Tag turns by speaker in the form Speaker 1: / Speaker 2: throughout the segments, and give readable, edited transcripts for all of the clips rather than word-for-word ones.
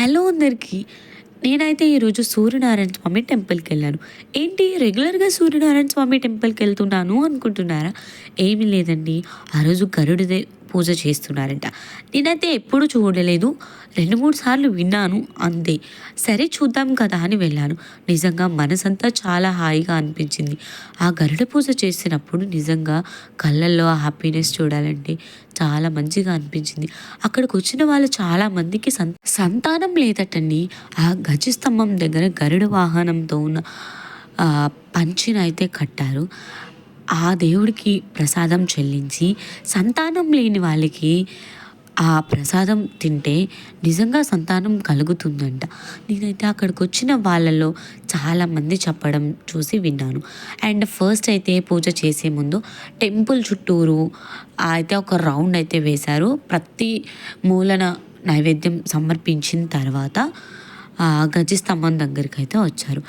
Speaker 1: Hello అందరికీ. నేనైతే ఈరోజు సూర్యనారాయణ స్వామి టెంపుల్‌కెళ్ళాను. ఏంటి రెగ్యులర్‌గా సూర్యనారాయణ స్వామి టెంపుల్‌కెళ్తున్నాను అనుకుంటున్నారా? ఏమీ లేదండి. ఆ రోజు గరుడుదే పూజ చేస్తున్నారంట. నేనైతే ఎప్పుడు చూడలేదు. 2, 3 సార్లు విన్నాను అంతే. సరే చూద్దాం కదా అని వెళ్ళాను. నిజంగా మనసంతా చాలా హాయిగా అనిపించింది. ఆ గరుడ పూజ చేసినప్పుడు నిజంగా కళ్ళల్లో ఆ హ్యాపీనెస్ చూడాలంటే చాలా మంచిగా అనిపించింది. అక్కడికొచ్చిన వాళ్ళు చాలామందికి సంతానం లేదటండి. ఆ గజస్తంభం దగ్గర గరుడ వాహనంతో ఉన్న పంచెనైతే కట్టారు. ఆ దేవుడికి ప్రసాదం చెల్లించి సంతానం లేని వాళ్ళకి ఆ ప్రసాదం తింటే నిజంగా సంతానం కలుగుతుందంట. నేనైతే అక్కడికొచ్చిన వాళ్ళలో చాలామంది చెప్పడం చూసి విన్నాను. అండ్ ఫస్ట్ అయితే పూజ చేసే ముందు టెంపుల్ చుట్టూరు అయితే ఒక రౌండ్ అయితే వేశారు. ప్రతి మూలన నైవేద్యం సమర్పించిన తర్వాత గజస్తంభం దగ్గరికైతే వచ్చారు.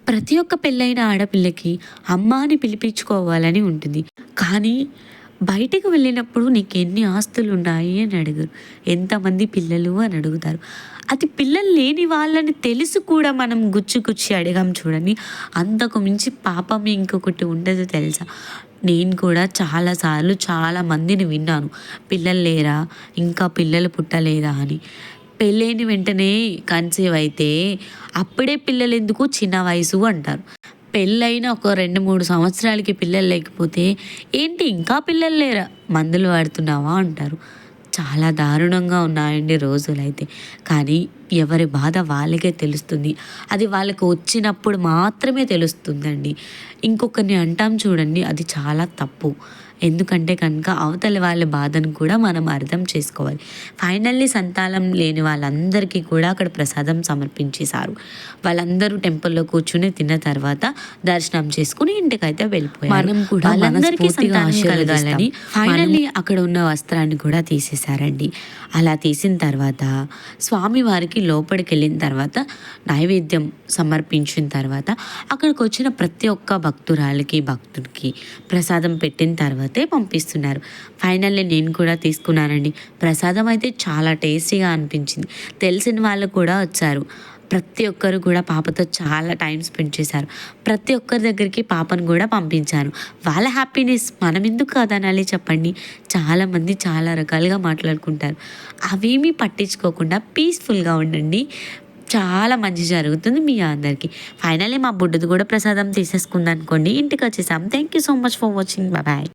Speaker 1: ప్రతి ఒక్క పెళ్ళైన ఆడపిల్లకి అమ్మ అని పిలిపించుకోవాలని ఉంటుంది. కానీ బయటకు వెళ్ళినప్పుడు నీకెన్ని ఆస్తులున్నాయి అని అడగరు. ఎంతమంది పిల్లలు అని అడుగుతారు. అది పిల్లలు లేని వాళ్ళని తెలిసి కూడా మనం గుచ్చి గుచ్చి అడిగాం చూడండి. అంతకు మించి పాపం ఇంకొకటి ఉండదు తెలుసా? నేను కూడా చాలాసార్లు చాలామందిని విన్నాను. పిల్లలు లేరా? ఇంకా పిల్లలు పుట్టలేదా అని. పెళ్ళైన వెంటనే కన్సీవ్ అయితే అప్పుడే పిల్లలెందుకు చిన్న వయసు అంటారు. పెళ్ళైన ఒక 2, 3 సంవత్సరాలకి పిల్లలు లేకపోతే ఏంటి ఇంకా పిల్లలు లేరా? మందులు వాడుతున్నావా అంటారు. చాలా దారుణంగా ఉన్నాయండి రోజులైతే. కానీ ఎవరి బాధ వాళ్ళకే తెలుస్తుంది. అది వాళ్ళకి వచ్చినప్పుడు మాత్రమే తెలుస్తుందండి. ఇంకొకరిని అంటాం చూడండి, అది చాలా తప్పు. ఎందుకంటే కనుక అవతలి వాళ్ళ బాధను కూడా మనం అర్థం చేసుకోవాలి. ఫైనల్లీ సంతానం లేని వాళ్ళందరికీ కూడా అక్కడ ప్రసాదం సమర్పించేశారు. వాళ్ళందరూ టెంపుల్‌లో కూర్చొని తిన్న తర్వాత దర్శనం చేసుకొని ఇంటికైతే వెళ్ళిపోయారు. మనం కూడా వాళ్ళందరికీ సంతానం కలగాలని ఫైనల్లీ అక్కడ ఉన్న వస్త్రాన్ని కూడా తీసేశారండి. అలా తీసిన తర్వాత స్వామివారికి లోపలికెళ్ళిన తర్వాత నైవేద్యం సమర్పించిన తర్వాత అక్కడికి వచ్చిన ప్రతి ఒక్క భక్తురాలికి భక్తుడికి ప్రసాదం పెట్టిన తర్వాతే పంపిస్తున్నారు. ఫైనల్లీ నేను కూడా తీసుకున్నానండి. ప్రసాదం అయితే చాలా టేస్టీగా అనిపించింది. తెలిసిన వాళ్ళు కూడా వచ్చారు. ప్రతి ఒక్కరు కూడా పాపతో చాలా టైం స్పెండ్ చేశారు. ప్రతి ఒక్కరి దగ్గరికి పాపను కూడా పంపించాను. వాళ్ళ హ్యాపీనెస్ మనం ఎందుకు కాదనాలి చెప్పండి. చాలామంది చాలా రకాలుగా మాట్లాడుకుంటారు. అవేమీ పట్టించుకోకుండా పీస్ఫుల్గా ఉండండి. చాలా మంచి జరుగుతుంది మీ అందరికీ. ఫైనల్లీ మా బుడ్డది కూడా ప్రసాదం తీసేసుకుందనుకోండి. ఇంటికి వచ్చేసాం. Thank you so much for watching. Bye.